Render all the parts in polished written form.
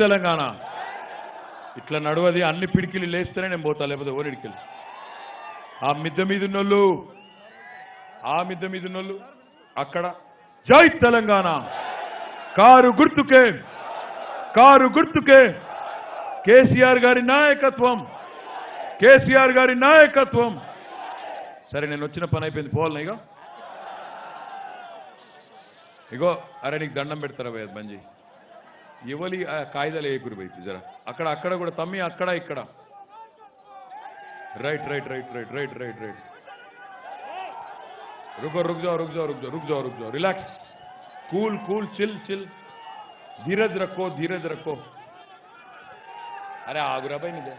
తెలంగాణ. ఇట్లా నడవది, అన్ని పిడికిలు లేస్తేనే నేను పోతా, లేకపోతే ఓరిడికెళ్ళి. ఆ మిద్దె మీద ఉన్నోళ్ళు అక్కడ జై తెలంగాణ, కారు గుర్తుకే కేసీఆర్ గారి నాయకత్వం. సరే, నేను వచ్చిన పని అయిపోయింది, పోవాలన్నా ఇగో అరే నీకు దండం పెడతారా భయ బంజీ, ఇవ్వలి కాయిదాలు ఏకురు బయట జరా, అక్కడ కూడా తమ్మి, అక్కడ ఇక్కడ. రైట్. रुक जाओ, रिलैक्स, कूल, चिल, धीरज रखो. अरे आगुरा भाई निजे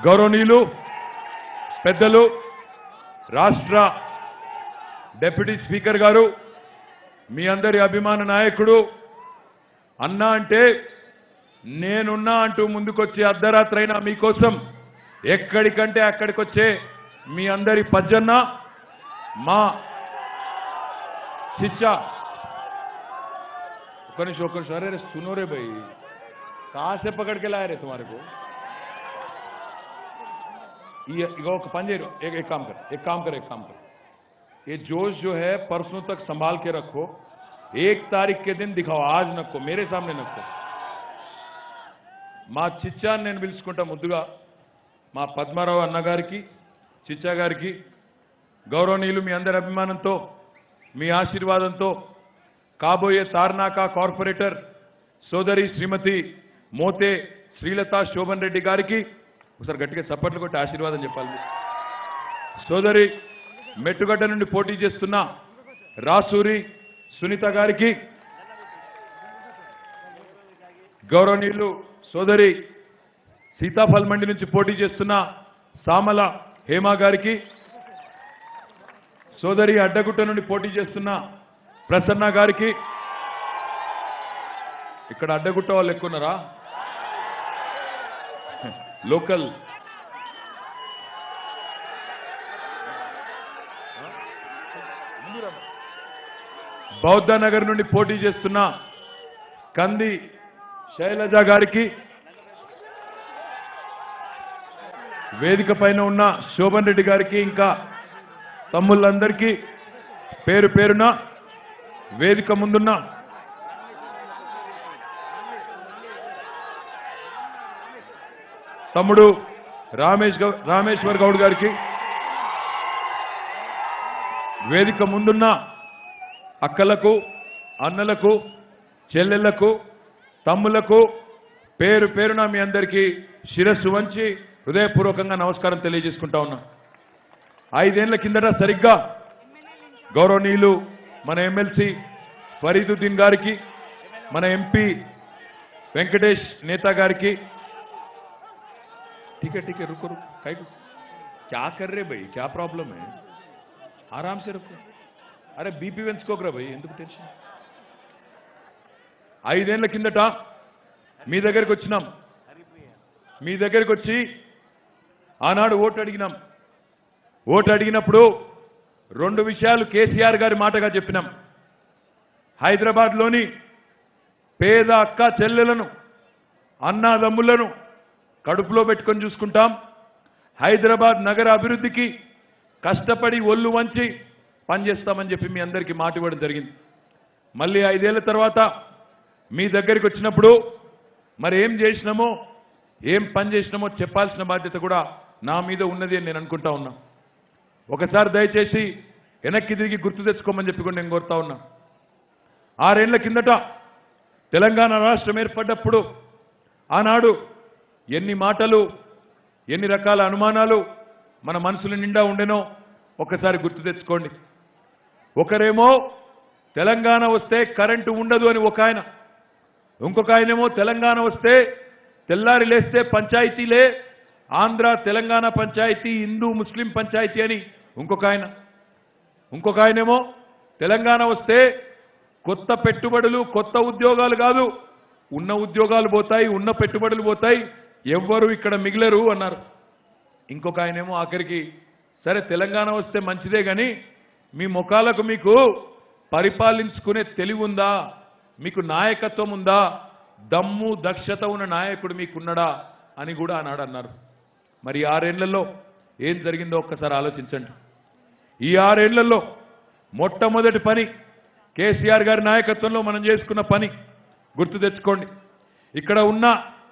गौरवनीयुलु पेद्दलु राष्ट्र डेप्यूटी स्पीकर गारू, మీ అందరి అభిమాన నాయకుడు అన్న అంటే నేనున్నా అంటూ ముందుకొచ్చి అర్ధరాత్రైనా మీకోసం ఎక్కడికంటే అక్కడికొచ్చే మీ అందరి పజ్జన్న మా చిచ్చా. ఒక నిమిషం, अरे सुनो रे भाई, कहाँ से पकड़ के लाए रे तुम्हारे को? ये एक काम कर, ये जोश जो है परसों तक संभाल के रखो, 1 तारीख के दिन दिखाओ, आज नक्को, मेरे सामने नक्को. మా చిచ్చా నేను పిలుచుకుంటా ముద్దుగా, మా పద్మారావు అన్న గారికి, చిచ్చా గారికి, గౌరవనీయులు మీ అందరి అభిమానంతో, మీ ఆశీర్వాదంతో కాబోయే తార్నాక కార్పొరేటర్ సోదరి శ్రీమతి మోతే శ్రీలత శోభన్ రెడ్డి గారికి ఒకసారి గట్టిగా చప్పట్లు కొట్టి ఆశీర్వాదం చెప్పాలి. సోదరి మెట్టుగడ్డ నుండి పోటీ చేస్తున్న రాసూరి సునీత గారికి, గౌరవనీయులు సోదరి సీతాఫల్ మండి నుంచి పోటీ చేస్తున్న సామల హేమ గారికి, సోదరి అడ్డగుట్ట నుండి పోటీ చేస్తున్న ప్రసన్న గారికి. ఇక్కడ అడ్డగుట్ట వాళ్ళు ఎక్కున్నారా? లోకల్. బౌద్ధ నగర్ నుండి పోటీ చేస్తున్న కంది శైలజ గారికి, వేదిక పైన ఉన్న శోభన్ రెడ్డి గారికి, ఇంకా తమ్ముళ్ళందరికీ పేరు పేరున, వేదిక ముందున్న తమ్ముడు రామేశ్వర్ గౌడ్ గారికి, వేదిక ముందున్న అక్కలకు, అన్నలకు, చెల్లెళ్లకు, తమ్ములకు పేరు పేరున మీ అందరికీ శిరస్సు వంచి హృదయపూర్వకంగా నమస్కారం తెలియజేసుకుంటా ఉన్నా. 5 ఏళ్ల కిందట సరిగ్గా గౌరవనీయులు మన ఎమ్మెల్సీ ఫరీదుద్దీన్ గారికి, మన ఎంపీ వెంకటేష్ నేత గారికి, ठीक है रुको क्या कर रहे भाई, क्या प्रॉब्लम है, आराम से रुको. अरे बीपी పెంచుకోకరా भाई, ఎందుకు టెన్షన్. 5 ఏళ్ల కిందట మీ దగ్గరికి వచ్చినాం, మీ దగ్గరికి వచ్చి ఆనాడు ఓటు అడిగినాం. ఓటు అడిగినప్పుడు 2 విషయాలు కేసీఆర్ గారి మాటగా చెప్పినాం. హైదరాబాద్లోని పేద అక్క చెల్లెలను, అన్నాదమ్ములను కడుపులో పెట్టుకొని చూసుకుంటాం. హైదరాబాద్ నగర అభివృద్ధికి కష్టపడి ఒళ్ళు వంచి పనిచేస్తామని చెప్పి మీ అందరికీ మాట ఇవ్వడం జరిగింది. మళ్ళీ 5 ఏళ్ల తర్వాత మీ దగ్గరికి వచ్చినప్పుడు మరి ఏం చేసినామో, ఏం పని చేసినామో చెప్పాల్సిన బాధ్యత కూడా నా మీద ఉన్నది అని నేను అనుకుంటా ఉన్నా. ఒకసారి దయచేసి వెనక్కి తిరిగి గుర్తు తెచ్చుకోమని చెప్పి కూడా నేను కోరుతా ఉన్నా. 6 ఏళ్ల కిందట తెలంగాణ రాష్ట్రం ఏర్పడ్డప్పుడు ఆనాడు ఎన్ని మాటలు, ఎన్ని రకాల అనుమానాలు మన మనసుల నిండా ఉండెనో ఒకసారి గుర్తు తెచ్చుకోండి. ఒకరేమో తెలంగాణ వస్తే కరెంటు ఉండదు అని ఒక ఆయన, ఇంకొక ఆయనేమో తెలంగాణ వస్తే తెల్లారి లేస్తే పంచాయతీలే, ఆంధ్ర తెలంగాణ పంచాయతీ, హిందూ ముస్లిం పంచాయతీ అని ఇంకొక ఆయన, ఇంకొక ఆయనేమో తెలంగాణ వస్తే కొత్త పెట్టుబడులు, కొత్త ఉద్యోగాలు కాదు, ఉన్న ఉద్యోగాలు పోతాయి, ఉన్న పెట్టుబడులు పోతాయి, ఎవ్వరు ఇక్కడ మిగిలరు అన్నారు. ఇంకొక ఆయనేమో ఆఖరికి సరే తెలంగాణ వస్తే మంచిదే కానీ మీ ముఖాలకు మీకు పరిపాలించుకునే తెలివి ఉందా, మీకు నాయకత్వం ఉందా, దమ్ము దక్షత ఉన్న నాయకుడు మీకున్నడా అని కూడా ఆనాడు అన్నారు. మరి 6 ఏళ్లలో ఏం జరిగిందో ఒక్కసారి ఆలోచించండి. ఈ 6 ఏళ్లలో మొట్టమొదటి పని కేసీఆర్ గారి నాయకత్వంలో మనం చేసుకున్న పని గుర్తు తెచ్చుకోండి. ఇక్కడ ఉన్న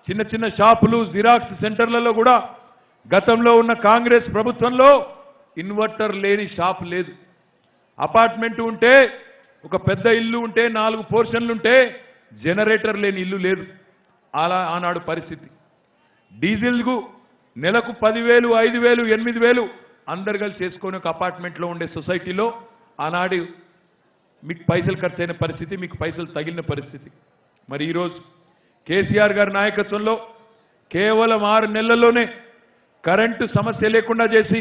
చిన్న చిన్న షాపులు, జిరాక్స్ సెంటర్లలో కూడా గతంలో ఉన్న కాంగ్రెస్ ప్రభుత్వంలో ఇన్వర్టర్ లేని షాప్ లేదు. అపార్ట్మెంట్ ఉంటే, ఒక పెద్ద ఇల్లు ఉంటే, 4 పోర్షన్లు ఉంటే జనరేటర్ లేని ఇల్లు లేదు. అలా ఆనాడు పరిస్థితి. డీజిల్కు నెలకు 10,000, 5,000, 8,000 అందరు కలిసి చేసుకొని ఒక అపార్ట్మెంట్లో ఉండే సొసైటీలో ఆనాడు మీకు పైసలు ఖర్చు అయిన పరిస్థితి, మీకు పైసలు తగిలిన పరిస్థితి. మరి ఈరోజు కేసీఆర్ గారి నాయకత్వంలో కేవలం 6 నెలల్లోనే కరెంటు సమస్య లేకుండా చేసి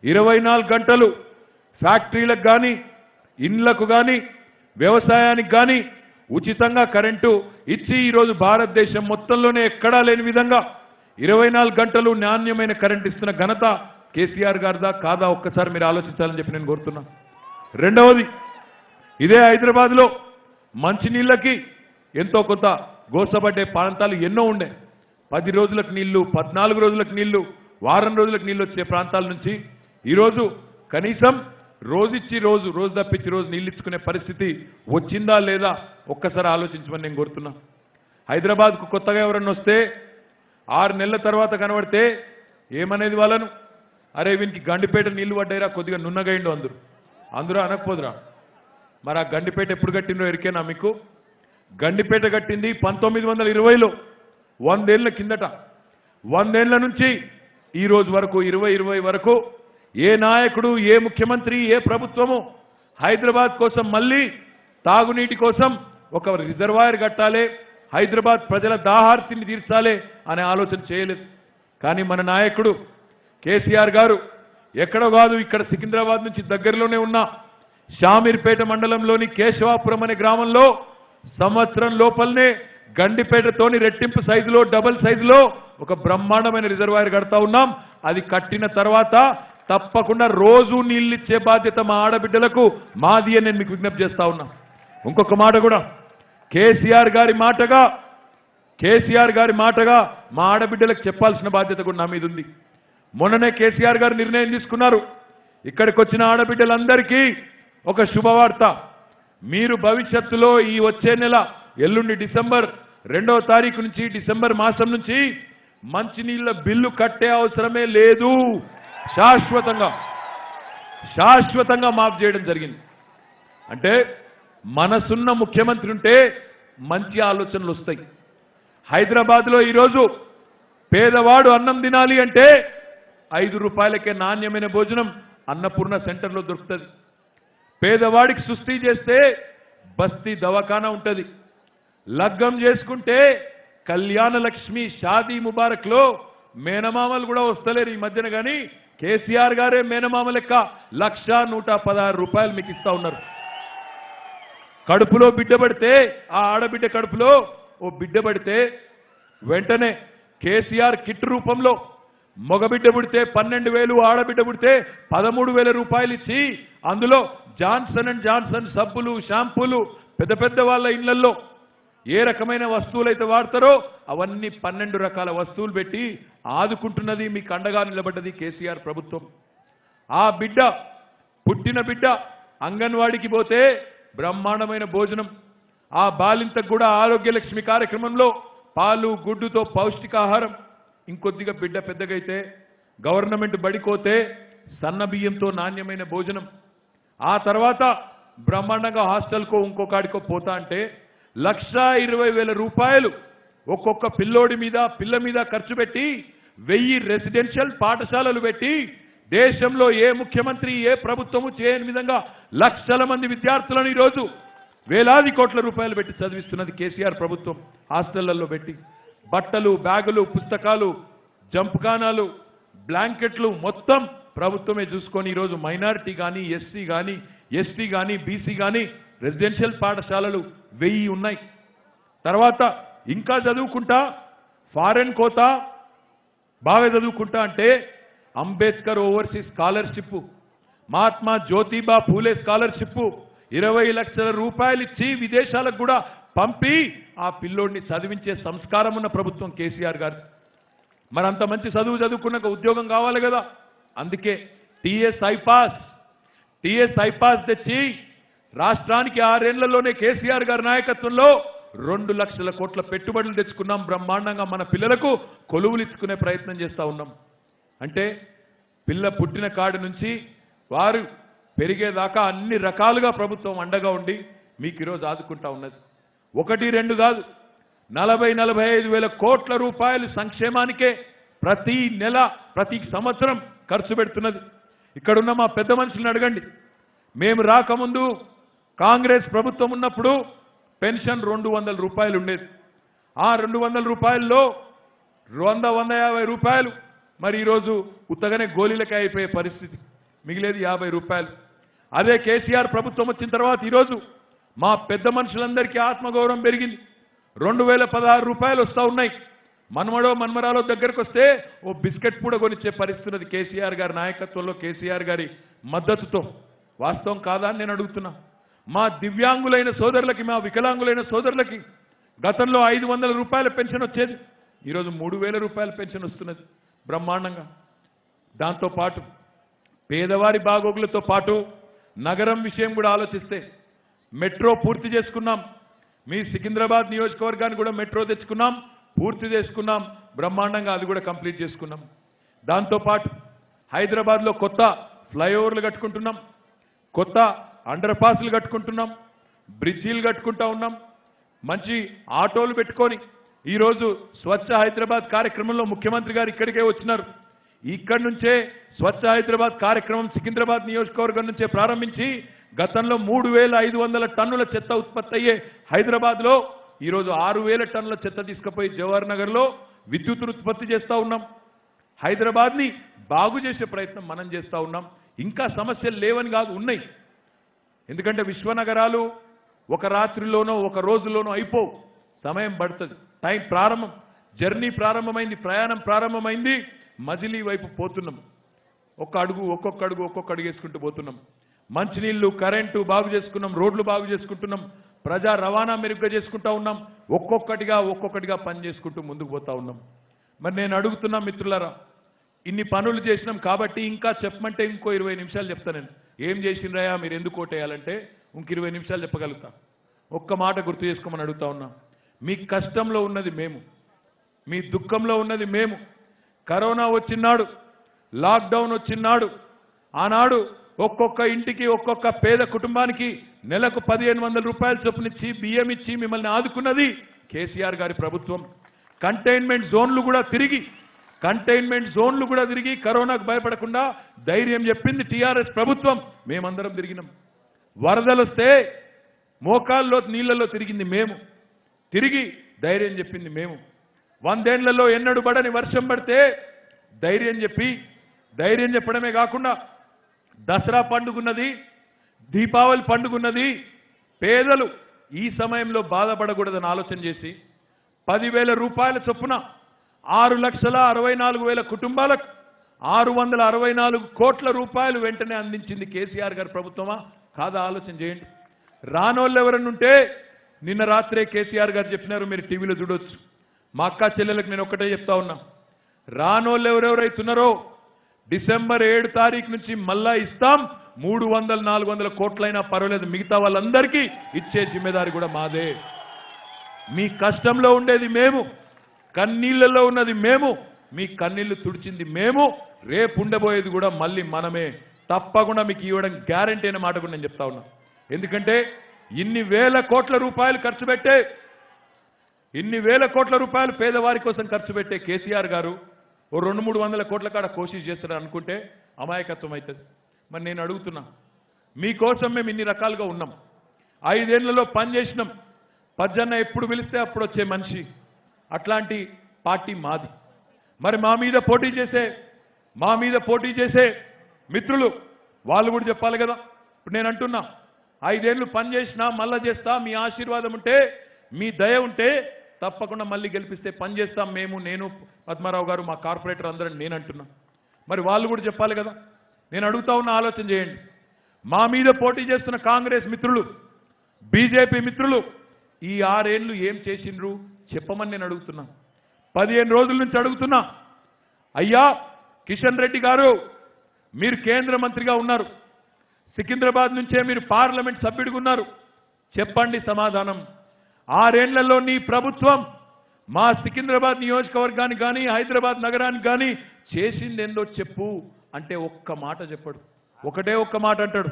24 గంటలు ఫ్యాక్టరీలకు కానీ, ఇండ్లకు కానీ, వ్యవసాయానికి కానీ ఉచితంగా కరెంటు ఇచ్చి ఈరోజు భారతదేశం మొత్తంలోనే ఎక్కడా లేని విధంగా 24 గంటలు నాణ్యమైన కరెంటు ఇస్తున్న ఘనత కేసీఆర్ గారిదా కాదా ఒక్కసారి మీరు ఆలోచించాలని చెప్పి నేను కోరుతున్నా. రెండవది, ఇదే హైదరాబాద్లో మంచినీళ్ళకి ఎంతో కొంత గోసపడ్డే ప్రాంతాలు ఎన్నో ఉండే. 10 రోజులకు నీళ్లు, 14 రోజులకు నీళ్లు, వారం రోజులకు నీళ్లు వచ్చే ప్రాంతాల నుంచి ఈరోజు కనీసం రోజు తప్పించి రోజు నీళ్ళు ఇచ్చుకునే పరిస్థితి వచ్చిందా లేదా ఒక్కసారి ఆలోచించమని నేను కోరుతున్నా. హైదరాబాద్కు కొత్తగా ఎవరన్నా వస్తే 6 నెలల తర్వాత కనబడితే ఏమనేది వాళ్ళను, అరే వీనికి గండిపేట నీళ్లు పడ్డాయిరా, కొద్దిగా నున్నగైండు అందరూ అనకపోదురా. మరి ఆ గండిపేట ఎప్పుడు కట్టిందో ఎరికేనా మీకు? గండిపేట కట్టింది 1920లో, 100 ఏళ్ల కిందట. 100 ఏళ్ల నుంచి ఈ రోజు వరకు 2020 వరకు ఏ నాయకుడు, ఏ ముఖ్యమంత్రి, ఏ ప్రభుత్వము హైదరాబాద్ కోసం మళ్ళీ తాగునీటి కోసం ఒక రిజర్వాయర్ కట్టాలి, హైదరాబాద్ ప్రజల దాహార్తిని తీర్చాలి అనే ఆలోచన చేయలేదు. కానీ మన నాయకుడు కేసీఆర్ గారు ఎక్కడో కాదు, ఇక్కడ సికింద్రాబాద్ నుంచి దగ్గరలోనే ఉన్న షామీర్పేట మండలంలోని కేశవాపురం అనే గ్రామంలో సంవత్సరం లోపలనే గండిపేటతోని రెట్టింపు సైజులో, డబల్ సైజులో ఒక బ్రహ్మాండమైన రిజర్వాయర్ కడతా ఉన్నాం. అది కట్టిన తర్వాత తప్పకుండా రోజు నీళ్ళిచ్చే బాధ్యత మా ఆడబిడ్డలకు మాది అని నేను మీకు విజ్ఞప్తి చేస్తా ఉన్నా. ఇంకొక మాట కూడా, కేసీఆర్ గారి మాటగా మా ఆడబిడ్డలకు చెప్పాల్సిన బాధ్యత కూడా నా మీద ఉంది. మొన్ననే కేసీఆర్ గారు నిర్ణయం తీసుకున్నారు. ఇక్కడికి వచ్చిన ఆడబిడ్డలందరికీ ఒక శుభవార్త. మీరు భవిష్యత్తులో ఈ వచ్చే నెల ఎల్లుండి డిసెంబర్ 2వ తారీఖు నుంచి, డిసెంబర్ మాసం నుంచి మంచినీళ్ళ బిల్లు కట్టే అవసరమే లేదు. శాశ్వతంగా మాఫ్ చేయడం జరిగింది. అంటే మనసున్న ముఖ్యమంత్రి ఉంటే మంచి ఆలోచనలు వస్తాయి. హైదరాబాద్లో ఈరోజు పేదవాడు అన్నం తినాలి అంటే 5 రూపాయలకే నాణ్యమైన భోజనం అన్నపూర్ణ సెంటర్లో దొరుకుతుంది. పేదవాడికి సుస్థి చేస్తే బస్తీ దవాఖానా ఉంటుంది. లగ్గం చేసుకుంటే కళ్యాణ లక్ష్మి, షాదీ ముబారక్లో మేనమామలు కూడా వస్తలేరు ఈ మధ్యన. కానీ కేసీఆర్ గారే మేనమామ లెక్క 1,116 రూపాయలు మీకు ఇస్తా ఉన్నారు. కడుపులో బిడ్డ పడితే, ఆ ఆడబిడ్డ కడుపులో ఓ బిడ్డ పడితే వెంటనే కేసీఆర్ కిట్ రూపంలో మగబిడ్డ పుడితే 12,000, ఆడబిడ్డ పుడితే 13,000 రూపాయలు ఇచ్చి అందులో జాన్సన్ అండ్ జాన్సన్ సబ్బులు, షాంపూలు పెద్ద పెద్ద వాళ్ళ ఇళ్లలో ఏ రకమైన వస్తువులు అయితే వాడతారో అవన్నీ 12 రకాల వస్తువులు పెట్టి ఆదుకుంటున్నది, మీకు అండగా నిలబడ్డది కేసీఆర్ ప్రభుత్వం. ఆ బిడ్డ, పుట్టిన బిడ్డ అంగన్వాడికి పోతే బ్రహ్మాండమైన భోజనం. ఆ బాలింతకు కూడా ఆరోగ్యలక్ష్మి కార్యక్రమంలో పాలు, గుడ్డుతో పౌష్టికాహారం. ఇంకొద్దిగా బిడ్డ పెద్దగైతే గవర్నమెంట్ బడికోతే సన్న బియ్యంతో నాణ్యమైన భోజనం. ఆ తర్వాత బ్రహ్మాండంగా హాస్టల్కో ఇంకొకడికో పోతా అంటే 1,20,000 రూపాయలు ఒక్కొక్క పిల్లోడి మీద, పిల్ల మీద ఖర్చు పెట్టి 1000 రెసిడెన్షియల్ పాఠశాలలు పెట్టి దేశంలో ఏ ముఖ్యమంత్రి, ఏ ప్రభుత్వము చేయని విధంగా లక్షల మంది విద్యార్థులను ఈరోజు వేలాది కోట్ల రూపాయలు పెట్టి చదివిస్తున్నది కేసీఆర్ ప్రభుత్వం. హాస్టళ్లలో పెట్టి బట్టలు, బ్యాగులు, పుస్తకాలు, జంప్ఖానాలు, బ్లాంకెట్లు మొత్తం ప్రభుత్వమే చూసుకొని ఈరోజు మైనారిటీ కానీ, ఎస్సీ కానీ, ఎస్టీ కానీ, బీసీ కానీ రెసిడెన్షియల్ పాఠశాలలు 1000 ఉన్నాయి. తర్వాత ఇంకా చదువుకుంటా ఫారెన్ కోత బాగా చదువుకుంటా అంటే Ambedkar overseas scholarship, Mahatma Jyotiba Phule scholarship 20 లక్షల రూపాయలు ఇచ్చి విదేశాలకు కూడా పంపి ఆ పిల్లోడిని చదివించే సంస్కారం ఉన్న ప్రభుత్వం కేసీఆర్ గారు. మరి అంత మంచి చదువు చదువుకున్నాక ఉద్యోగం కావాలి కదా, అందుకే టీఎస్ ఐపాస్ తెచ్చి రాష్ట్రానికి 6 ఏళ్లలోనే కేసీఆర్ గారి నాయకత్వంలో 2 లక్షల కోట్ల పెట్టుబడులు తెచ్చుకున్నాం. బ్రహ్మాండంగా మన పిల్లలకు కొలువులు ఇచ్చుకునే ప్రయత్నం చేస్తూ ఉన్నాం. అంటే పిల్ల పుట్టిన కాడి నుంచి వారు పెరిగేదాకా అన్ని రకాలుగా ప్రభుత్వం అండగా ఉండి మీకు ఈరోజు ఆదుకుంటా ఉన్నది. 1, 2 కాదు, 40-45 వేల కోట్ల రూపాయలు సంక్షేమానికే ప్రతి నెల ప్రతి సంవత్సరం ఖర్చు పెడుతున్నది. ఇక్కడున్న మా పెద్ద మనుషులను అడగండి. మేము రాకముందు కాంగ్రెస్ ప్రభుత్వం ఉన్నప్పుడు పెన్షన్ 200 రూపాయలు ఉండేది. ఆ 200 రూపాయల్లో 100-150 రూపాయలు మరి ఈరోజు ఉత్తగానే గోళీలకే అయిపోయే పరిస్థితి, మిగిలేది 50 రూపాయలు. అదే కేసీఆర్ ప్రభుత్వం వచ్చిన తర్వాత ఈరోజు మా పెద్ద మనుషులందరికీ ఆత్మగౌరవం పెరిగింది. 2016 రూపాయలు వస్తూ ఉన్నాయి. మనమడో మన్మరాలో దగ్గరకు వస్తే ఓ బిస్కెట్ కూడా కొనిచ్చే పరిస్థితి కేసీఆర్ గారి నాయకత్వంలో, కేసీఆర్ గారి మద్దతుతో. వాస్తవం కాదా అని నేను అడుగుతున్నా. మా దివ్యాంగులైన సోదరులకి, మా వికలాంగులైన సోదరులకి గతంలో 500 రూపాయల పెన్షన్ వచ్చేది, ఈరోజు 3000 రూపాయల పెన్షన్ వస్తున్నది బ్రహ్మాండంగా. దాంతోపాటు పేదవారి బాగోగులతో పాటు నగరం విషయం కూడా ఆలోచిస్తే మెట్రో పూర్తి చేసుకున్నాం. మీ సికింద్రాబాద్ నియోజకవర్గాన్ని కూడా మెట్రో తెచ్చుకున్నాం, పూర్తి చేసుకున్నాం బ్రహ్మాండంగా, అది కూడా కంప్లీట్ చేసుకున్నాం. దాంతోపాటు హైదరాబాద్లో కొత్త ఫ్లైఓవర్లు కట్టుకుంటున్నాం, కొత్త అండర్ పాస్లు కట్టుకుంటున్నాం, బ్రిడ్జీలు కట్టుకుంటా ఉన్నాం. మంచి ఆటోలు పెట్టుకొని ఈరోజు స్వచ్ఛ హైదరాబాద్ కార్యక్రమంలో ముఖ్యమంత్రి గారు ఇక్కడికే వచ్చినారు. ఇక్కడి నుంచే స్వచ్ఛ హైదరాబాద్ కార్యక్రమం సికింద్రాబాద్ నియోజకవర్గం నుంచే ప్రారంభించి గతంలో 3500 టన్నుల చెత్త ఉత్పత్తి అయ్యే హైదరాబాద్లో ఈరోజు 6000 టన్నుల చెత్త తీసుకుపోయి జవహర్ నగర్లో విద్యుత్తును ఉత్పత్తి చేస్తూ ఉన్నాం. హైదరాబాద్ని బాగు చేసే ప్రయత్నం మనం చేస్తూ ఉన్నాం. ఇంకా సమస్యలు లేవని కాదు, ఉన్నాయి. ఎందుకంటే విశ్వనగరాలు ఒక రాత్రిలోనో ఒక రోజులోనో అయిపోవు, సమయం పడుతుంది. టైం ప్రారంభం, జర్నీ ప్రారంభమైంది, ప్రయాణం ప్రారంభమైంది, మజిలీ వైపు పోతున్నాం. ఒక్కొక్క అడుగు వేసుకుంటూ పోతున్నాం. మంచినీళ్లు, కరెంటు బాగు చేసుకున్నాం, రోడ్లు బాగు చేసుకుంటున్నాం, ప్రజా రవాణా మెరుగ్గా చేసుకుంటా ఉన్నాం. ఒక్కొక్కటిగా పని చేసుకుంటూ ముందుకు పోతా ఉన్నాం. మరి నేను అడుగుతున్నా మిత్రులారా, ఇన్ని పనులు చేసినాం కాబట్టి ఇంకా చెప్పమంటే ఇంకో 20 నిమిషాలు చెప్తా. నేను ఏం చేసిండ్రయా మీరు ఎందుకు ఓటేయాలంటే ఇంక 20 నిమిషాలు చెప్పగలుగుతా. ఒక్క మాట గుర్తు చేసుకోమని అడుగుతా ఉన్నా. మీ కష్టంలో ఉన్నది మేము, మీ దుఃఖంలో ఉన్నది మేము. కరోనా వచ్చినాడు, లాక్డౌన్ వచ్చినాడు, ఆనాడు ఒక్కొక్క ఇంటికి ఒక్కొక్క పేద కుటుంబానికి నెలకు 1500 రూపాయలు చొప్పునిచ్చి బియ్యం ఇచ్చి మిమ్మల్ని ఆదుకున్నది కేసీఆర్ గారి ప్రభుత్వం. కంటైన్మెంట్ జోన్లు కూడా తిరిగి కరోనాకు భయపడకుండా ధైర్యం చెప్పింది టీఆర్ఎస్ ప్రభుత్వం. మేమందరం తిరిగినాం. వరదలు వస్తే మోకాల్లో నీళ్లలో తిరిగింది మేము, తిరిగి ధైర్యం చెప్పింది మేము. 100 ఏళ్లలో ఎన్నడూ పడని వర్షం పడితే ధైర్యం చెప్పడమే కాకుండా దసరా పండుగున్నది, దీపావళి పండుగున్నది, పేదలు ఈ సమయంలో బాధపడకూడదని ఆలోచన చేసి 10,000 రూపాయల చొప్పున 6,64,000 కుటుంబాలకు 664 కోట్ల రూపాయలు వెంటనే అందించింది కేసీఆర్ గారి ప్రభుత్వమా కాదా ఆలోచన చేయండి. రానోళ్ళు ఎవరన్నుంటే నిన్న రాత్రే కేసీఆర్ గారు చెప్పినారు, మీరు టీవీలో చూడొచ్చు. మా అక్క చెల్లెలకు నేను ఒక్కటే చెప్తా ఉన్నా, రానోళ్ళు ఎవరెవరైతున్నారో డిసెంబర్ 7 తారీఖు నుంచి మళ్ళా ఇస్తాం. 300-400 కోట్లైనా పర్వాలేదు, మిగతా వాళ్ళందరికీ ఇచ్చే జిమ్మెదారి కూడా మాదే. మీ కష్టంలో ఉండేది మేము, కన్నీళ్లలో ఉన్నది మేము, మీ కన్నీళ్లు తుడిచింది మేము, రేపు ఉండబోయేది కూడా మళ్ళీ మనమే. తప్పకుండా మీకు ఇవ్వడం గ్యారంటీ అనే మాట కూడా నేను చెప్తా ఉన్నా. ఎందుకంటే ఇన్ని వేల కోట్ల రూపాయలు ఖర్చు పెట్టే, ఇన్ని వేల కోట్ల రూపాయలు పేదవారి కోసం ఖర్చు పెట్టే కేసీఆర్ గారు ఓ 200-300 కోట్ల కాడ కోషిష్ చేస్తారు అనుకుంటే అమాయకత్వం అవుతుంది. మరి నేను అడుగుతున్నా, మీకోసం మేము ఇన్ని రకాలుగా ఉన్నాం, 5 ఏళ్లలో పని చేసినాం. పజ్జన్న ఎప్పుడు పిలిస్తే అప్పుడు వచ్చే మనిషి, అట్లాంటి పార్టీ మాది. మరి మా మీద పోటీ చేసే మిత్రులు వాళ్ళు కూడా చెప్పాలి కదా. ఇప్పుడు నేను అంటున్నా, 5 ఏళ్ళు పని చేసినా మళ్ళా చేస్తా, మీ ఆశీర్వాదం ఉంటే, మీ దయ ఉంటే తప్పకుండా మళ్ళీ గెలిపిస్తే పని చేస్తాం మేము, నేను, పద్మారావు గారు, మా కార్పొరేటర్ అందరం నేను అంటున్నా. మరి వాళ్ళు కూడా చెప్పాలి కదా. నేను అడుగుతా ఉన్న ఆలోచన చేయండి. మా మీద పోటీ చేస్తున్న కాంగ్రెస్ మిత్రులు, బీజేపీ మిత్రులు ఈ 6 ఏళ్ళు ఏం చేసిండ్రు చెప్పమని నేను అడుగుతున్నా. 15 రోజుల నుంచి అడుగుతున్నా. అయ్యా కిషన్ రెడ్డి గారు, మీరు కేంద్ర మంత్రిగా ఉన్నారు, సికింద్రాబాద్ నుంచే మీరు పార్లమెంట్ సభ్యుడిగా ఉన్నారు, చెప్పండి సమాధానం. 6 ఏళ్లలో నీ ప్రభుత్వం మా సికింద్రాబాద్ నియోజకవర్గానికి కానీ హైదరాబాద్ నగరానికి కానీ చేసిందేందో చెప్పు అంటే ఒక్క మాట చెప్పడు. ఒకటే ఒక్క మాట అంటాడు,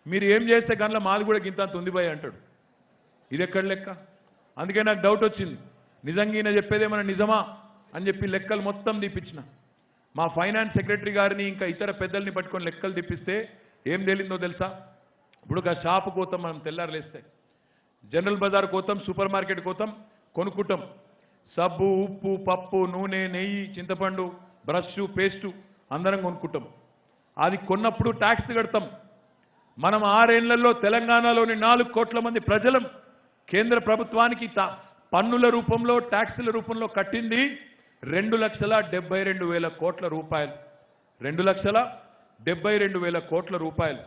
మీరు ఏం చేస్తే గన్ల మాది కూడా గింత తొందిపోయి అంటాడు. ఇది ఎక్కడ లెక్క? అందుకే నాకు డౌట్ వచ్చింది, నిజంగా ఈయన చెప్పేదేమన్నా నిజమా అని చెప్పి లెక్కలు మొత్తం తీపించిన. మా ఫైనాన్స్ సెక్రటరీ గారిని ఇంకా ఇతర పెద్దల్ని పట్టుకొని లెక్కలు తీపిస్తే ఏం తేలిందో తెలుసా? ఇప్పుడు ఒక షాపు కోతాం మనం, తెల్లారులేస్తే జనరల్ బజార్ కోతాం, సూపర్ మార్కెట్ కోతాం, కొనుక్కుంటాం. సబ్బు, ఉప్పు, పప్పు, నూనె, నెయ్యి, చింతపండు, బ్రష్, పేస్టు అందరం కొనుక్కుంటాం. అది కొన్నప్పుడు ట్యాక్స్ కడతాం. మనం 6 ఏళ్లలో తెలంగాణలోని 4 కోట్ల మంది ప్రజలం కేంద్ర ప్రభుత్వానికి పన్నుల రూపంలో, ట్యాక్సుల రూపంలో కట్టింది 2,72,000 కోట్ల రూపాయలు. 2,72,000 కోట్ల రూపాయలు.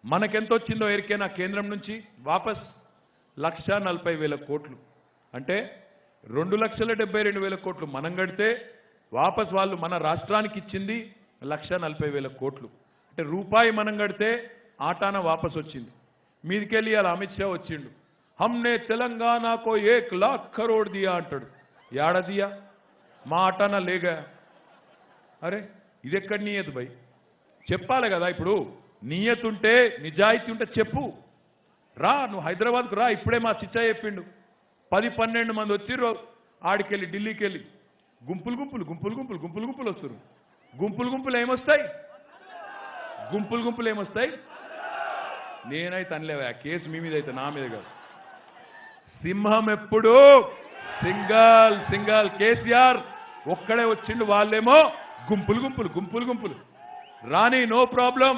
మనకెంత వచ్చిందో ఎరికేనా కేంద్రం నుంచి? వాపస్ 1,40,000 కోట్లు. అంటే 2,72,000 కోట్లు మనం కడితే వాపస్ వాళ్ళు మన రాష్ట్రానికి ఇచ్చింది 1,40,000 కోట్లు. అంటే రూపాయి మనం కడితే ఆటాన వాపస్ వచ్చింది. మీదికెళ్ళి అలా అమిత్ షా వచ్చిండు, హమ్నే తెలంగాణకు 1,00,000 కరోడ్ దియా అంటాడు. యాడ దియా? మా ఆటాన లేగా. అరే ఇది ఎక్కడ నియత్ భయ్? చెప్పాలి కదా. ఇప్పుడు నియత్ ఉంటే, నిజాయితీ ఉంటే చెప్పు. రా, నువ్వు హైదరాబాద్కు రా. ఇప్పుడే మా చిచ్చా చెప్పిండు, 10-12 మంది వచ్చిర్రు ఆడికెళ్ళి, ఢిల్లీకి వెళ్ళి. గుంపులు గుంపులు గుంపులు గుంపులు గుంపులు గుంపులు వస్తారు. గుంపులు గుంపులు ఏమొస్తాయి? గుంపులు గుంపులు ఏమొస్తాయి? నేనైతే అనలేవా, కేసు మీ మీద అయితే, నా మీద కాదు. సింహం ఎప్పుడు సింగల్ సింగల్. కేసీఆర్ ఒక్కడే వచ్చిండు, వాళ్ళేమో గుంపులు గుంపులు గుంపులు గుంపులు. రాని, no problem.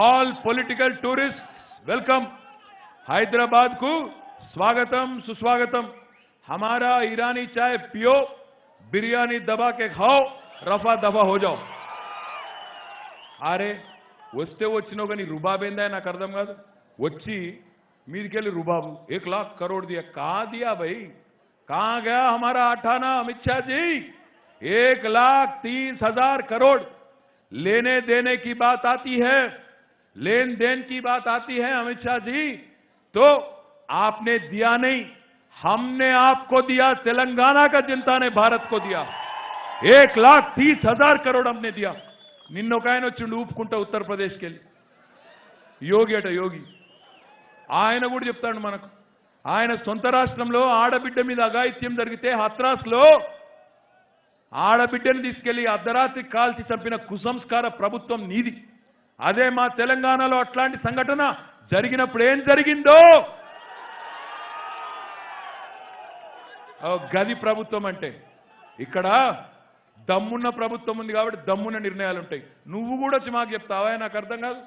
All political tourist welcome. Hyderabad को स्वागतम सुस्वागतम. हमारा ईरानी चाय पियो, बिरयानी दबा के खाओ, रफा दफा हो जाओ. अरे వస్తే వచ్చినో కానీ రుబాబేందా నాకు అర్థం కాదు. వచ్చి మీదికెళ్ళి రుబాబు 1,00,000 करोड़ दिया. कहाँ दिया भाई? कहाँ गया हमारा अठाना अमित शाह जी? 1,30,000 करोड़. लेने देने की बात आती है, लेन देन की बात आती है अमित शाह जी, तो आपने दिया नहीं, हमने आपको दिया. तेलंगाना का जनता ने भारत को दिया. 1,30,000 करोड़ हमने दिया. నిన్నొక ఆయన వచ్చిండు ఊపుకుంటా ఉత్తరప్రదేశ్కి వెళ్ళి, యోగి అట యోగి. ఆయన కూడా చెప్తాడు మనకు, ఆయన సొంత రాష్ట్రంలో ఆడబిడ్డ మీద అఘాయిత్యం జరిగితే హత్రాస్లో ఆడబిడ్డని తీసుకెళ్లి అర్ధరాత్రి కాల్చి చంపిన కుసంస్కార ప్రభుత్వం నీది. అదే మా తెలంగాణలో అట్లాంటి సంఘటన జరిగినప్పుడు ఏం జరిగిందో గది ప్రభుత్వం అంటే. ఇక్కడ దమ్మున్న ప్రభుత్వం ఉంది కాబట్టి దమ్మున్న నిర్ణయాలు ఉంటాయి. నువ్వు కూడా వచ్చి మాకు చెప్తావా? నాకు అర్థం కాదు.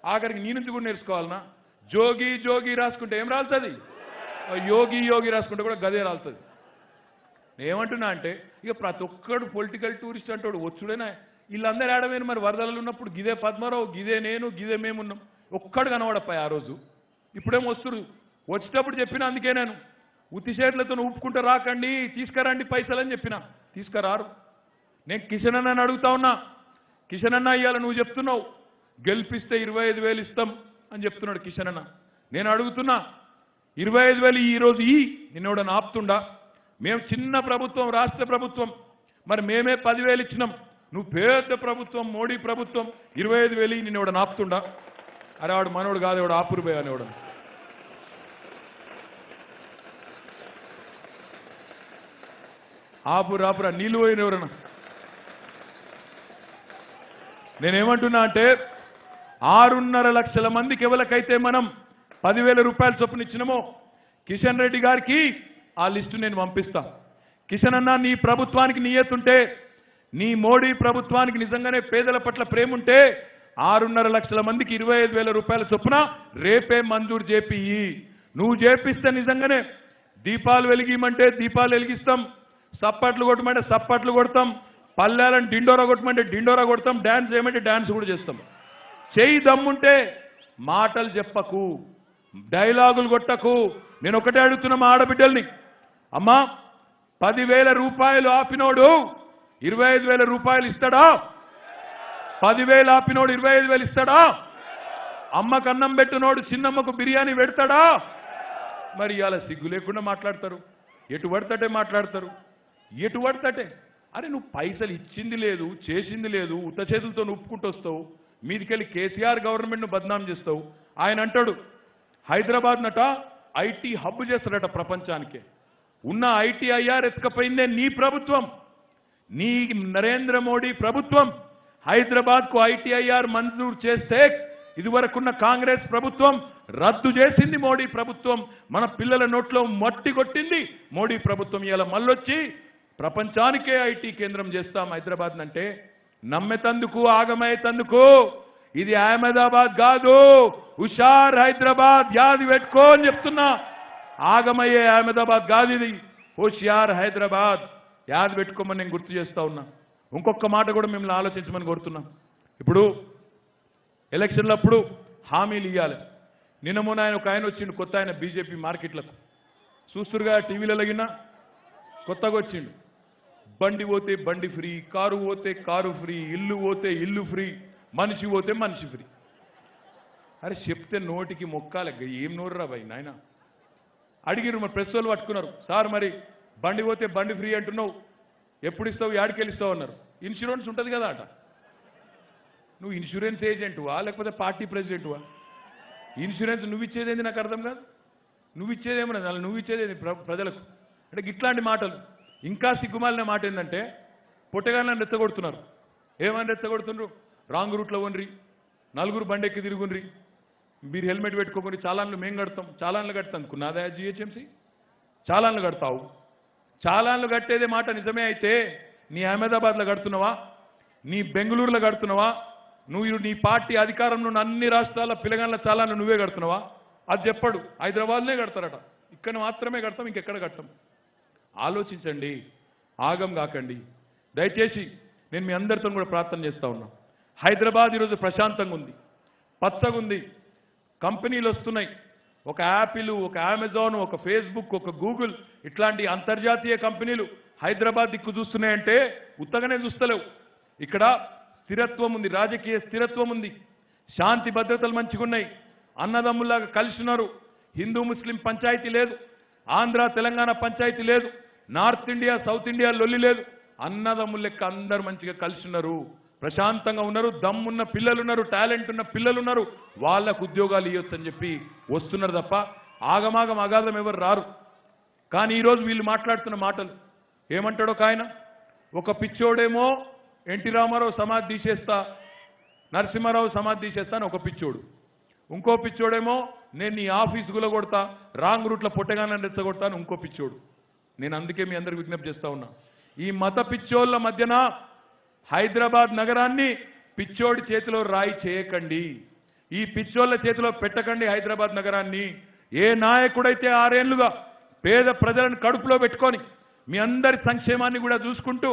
ఆఖరికి నీ నుంచి కూడా నేర్చుకోవాలనా? జోగి జోగి రాసుకుంటే ఏం రాలుతుంది? యోగి యోగి రాసుకుంటే కూడా గదే రాలుతుంది. ఏమంటున్నా అంటే, ఇక ప్రతి ఒక్కడు పొలిటికల్ టూరిస్ట్ అంటాడు వచ్చుడేనా. వీళ్ళందరూ ఆడమేను మరి వరదలు ఉన్నప్పుడు గిదే పద్మారావు, గిదే నేను, గిదే మేమున్నాం. ఒక్కడు కనబడపాయి ఆ రోజు. ఇప్పుడేమో వస్తురు. వచ్చేటప్పుడు చెప్పిన, అందుకే నేను ఉత్తి చేతులతో ఊపుకుంటూ రాకండి, తీసుకురండి పైసలు అని చెప్పిన. తీసుకురారు. నేను కిషన్ అన్నని అడుగుతా ఉన్నా, కిషన్ అన్న ఇవాళ నువ్వు చెప్తున్నావు గెలిపిస్తే 25,000 ఇస్తాం అని చెప్తున్నాడు కిషన్ అన్న. నేను అడుగుతున్నా 25,000 ఈరోజు నిన్నోడని ఆపుతుండా? మేము చిన్న ప్రభుత్వం, రాష్ట్ర ప్రభుత్వం, మరి మేమే 10,000 ఇచ్చినాం. నువ్వు పెద్ద ప్రభుత్వం, మోడీ ప్రభుత్వం, 25,000 నిన్నోడని ఆపుతుండా? అరే వాడు మనోడు కాదు, వాడు ఆపురుబే అనేవాడు. ఆపురా నీళ్ళు పోయిన ఎవరన్నా. నేనేమంటున్నా అంటే 6.5 లక్షల మందికి ఎవరికైతే మనం 10,000 రూపాయల చొప్పున ఇచ్చినామో కిషన్ రెడ్డి గారికి ఆ లిస్టు నేను పంపిస్తా. కిషన్ అన్న, నీ ప్రభుత్వానికి నియతుంటే, నీ మోడీ ప్రభుత్వానికి నిజంగానే పేదల పట్ల ప్రేమ ఉంటే 6.5 లక్షల మందికి 25,000 రూపాయల చొప్పున రేపే మంజూరు చేపి. నువ్వు చేపిస్తే నిజంగానే దీపాలు వెలిగిమంటే దీపాలు వెలిగిస్తాం, సప్పట్లు కొట్టమంటే సప్పట్లు కొడతాం, పల్లెలను డిండోరా కొట్టమంటే డిండోరా కొడతాం, డాన్స్ చేయమంటే డాన్స్ కూడా చేస్తాం. చేయి దమ్ముంటే మాటలు చెప్పకు, డైలాగులు కొట్టకు. నేను ఒకటే అడుగుతున్నా మా ఆడబిడ్డల్ని, అమ్మా 10,000 రూపాయలు ఆపినోడు 25,000 రూపాయలు ఇస్తాడా? 10,000 ఆపినోడు 25,000 ఇస్తాడా? అమ్మకు అన్నం పెట్టినోడు చిన్నమ్మకు బిర్యానీ పెడతాడా? మరి ఇవాళ సిగ్గు లేకుండా మాట్లాడతారు, ఎటు పడతటే మాట్లాడతారు, ఎటు పడతటే. అరే నువ్వు పైసలు ఇచ్చింది లేదు, చేసింది లేదు, ఉత్త చేతులతో ఒప్పుకుంటూ వస్తావు, మీదికెళ్ళి కేసీఆర్ గవర్నమెంట్ను బద్నాం చేస్తావు. ఆయన అంటాడు హైదరాబాద్ నట ఐటీ హబ్ చేస్తాడట ప్రపంచానికే. ఉన్న ఐటీఐఆర్ ఎత్తుకపోయిందే నీ ప్రభుత్వం, నీ నరేంద్ర మోడీ ప్రభుత్వం. హైదరాబాద్కు ఐటీఐఆర్ మంజూరు చేస్తే ఇదివరకున్న కాంగ్రెస్ ప్రభుత్వం రద్దు చేసింది మోడీ ప్రభుత్వం. మన పిల్లల నోట్లో మట్టి కొట్టింది మోడీ ప్రభుత్వం. ఇలా మళ్ళొచ్చి ప్రపంచానికే ఐటీ కేంద్రం చేస్తాం హైదరాబాద్ అంటే నమ్మేతందుకు, ఆగమయ్యేతందుకు. ఇది అహ్మదాబాద్ కాదు, హుషార్ హైదరాబాద్, యాది పెట్టుకో అని చెప్తున్నా. ఆగమయ్యే అహ్మదాబాద్ కాదు ఇది, హుషార్ హైదరాబాద్, యాది పెట్టుకోమని నేను గుర్తు చేస్తా ఉన్నా. ఇంకొక మాట కూడా మిమ్మల్ని ఆలోచించమని కోరుతున్నాం. ఇప్పుడు ఎలక్షన్లప్పుడు హామీలు ఇవ్వాలి. నిన్న మొన్న ఒక ఆయన వచ్చిండు, కొత్త ఆయన బీజేపీ మార్కెట్లకు, చూస్తురుగా టీవీలలో గిన్నా కొత్తగా వచ్చిండు. బండి పోతే బండి ఫ్రీ, కారు పోతే కారు ఫ్రీ, ఇల్లు పోతే ఇల్లు ఫ్రీ, మనిషి పోతే మనిషి ఫ్రీ. అరే చెప్తే నోటికి మొక్కాలి, ఏం నోరురా భయ్ నాయన. అడిగిరు మరి ప్రెస్ వాళ్ళు పట్టుకున్నారు, సార్ మరి బండి పోతే బండి ఫ్రీ అంటున్నావు, ఎప్పుడు ఇస్తావు, యాడికెళ్ళి ఇస్తావు అన్నారు. ఇన్సూరెన్స్ ఉంటుంది కదా అట. నువ్వు ఇన్సూరెన్స్ ఏజెంటువా లేకపోతే పార్టీ ప్రెసిడెంటువా? ఇన్సూరెన్స్ నువ్వు ఇచ్చేదేంది నాకు అర్థం కాదు. నువ్వు ఇచ్చేదేమన్నా అలా నువ్వు ఇచ్చేదేంది ప్రజలకు అంటే ఇట్లాంటి మాటలు. ఇంకా సిగ్గుమాలిన మాట ఏంటంటే పొట్టగాళ్ళని రెచ్చగొడుతున్నారు. ఏమని రెచ్చగొడుతున్నారు? రాంగ్ రూట్లో ఉండ్రి, నలుగురు బండెక్కి తిరుగుండ్రి, మీరు హెల్మెట్ పెట్టుకోకుండా చాలాన్లు మేము కడతాం, చాలాన్లు కడతాం అనుకున్నాదా జిహెచ్ఎంసీ? చాలాన్లు కడతావు. చాలాన్లు కట్టేదే మాట నిజమే అయితే నీ అహ్మదాబాద్లో కడుతున్నావా, నీ బెంగళూరులో కడుతున్నావా, నువ్వు నీ పార్టీ అధికారంలో ఉన్న అన్ని రాష్ట్రాల పిల్లగాళ్ళ చాలాన్లు నువ్వే కడుతున్నావా? అది చెప్పడు. హైదరాబాద్నే కడతారట, ఇక్కడ మాత్రమే కడతాం, ఇంకెక్కడ కడతాం. ఆలోచించండి, ఆగం కాకండి దయచేసి. నేను మీ అందరితో కూడా ప్రార్థన చేస్తా ఉన్నా. హైదరాబాద్ ఈరోజు ప్రశాంతంగా ఉంది, పచ్చగా ఉంది, కంపెనీలు వస్తున్నాయి. ఒక యాపిల్, ఒక అమెజాన్, ఒక ఫేస్బుక్, ఒక గూగుల్, ఇట్లాంటి అంతర్జాతీయ కంపెనీలు హైదరాబాద్ దిక్కు చూస్తున్నాయంటే ఉత్తగానే చూస్తలేవు. ఇక్కడ స్థిరత్వం ఉంది, రాజకీయ స్థిరత్వం ఉంది, శాంతి భద్రతలు మంచిగా ఉన్నాయి, అన్నదమ్ముల్లాగా కలిసి ఉన్నారు. హిందూ ముస్లిం పంచాయతీ లేదు, ఆంధ్ర తెలంగాణ పంచాయతీ లేదు, నార్త్ ఇండియా సౌత్ ఇండియా లొల్లి లేదు. అన్నదమ్ముల లెక్క అందరు మంచిగా కలిసి ఉన్నారు, ప్రశాంతంగా ఉన్నారు, దమ్మున్న పిల్లలు ఉన్నారు, టాలెంట్ ఉన్న పిల్లలు ఉన్నారు, వాళ్ళకు ఉద్యోగాలు ఇవ్వచ్చు అని చెప్పి వస్తున్నారు తప్ప ఆగమాగం అగాధం ఎవరు రారు. కానీ ఈరోజు వీళ్ళు మాట్లాడుతున్న మాటలు ఏమంటాడో ఆయన, ఒక పిచ్చోడేమో ఎన్టీ రామారావు సమాధి తీసేస్తా, నరసింహారావు సమాధి తీసేస్తా అని ఒక పిచ్చోడు, ఇంకో పిచ్చోడేమో నేను నీ ఆఫీసు గులగొడతా, రాంగ్ రూట్లో పొట్టగానని రెచ్చగొడతా అని ఇంకో పిచ్చోడు. నేను అందుకే మీ అందరికి విజ్ఞప్తి చేస్తా ఉన్నా, ఈ మత పిచ్చోళ్ళ మధ్యన హైదరాబాద్ నగరాన్ని పిచ్చోడి చేతిలో రాయి చేయకండి, ఈ పిచ్చోళ్ళ చేతిలో పెట్టకండి హైదరాబాద్ నగరాన్ని. ఏ నాయకుడైతే 6 ఏళ్లుగా పేద ప్రజలను కడుపులో పెట్టుకొని మీ అందరి సంక్షేమాన్ని కూడా చూసుకుంటూ,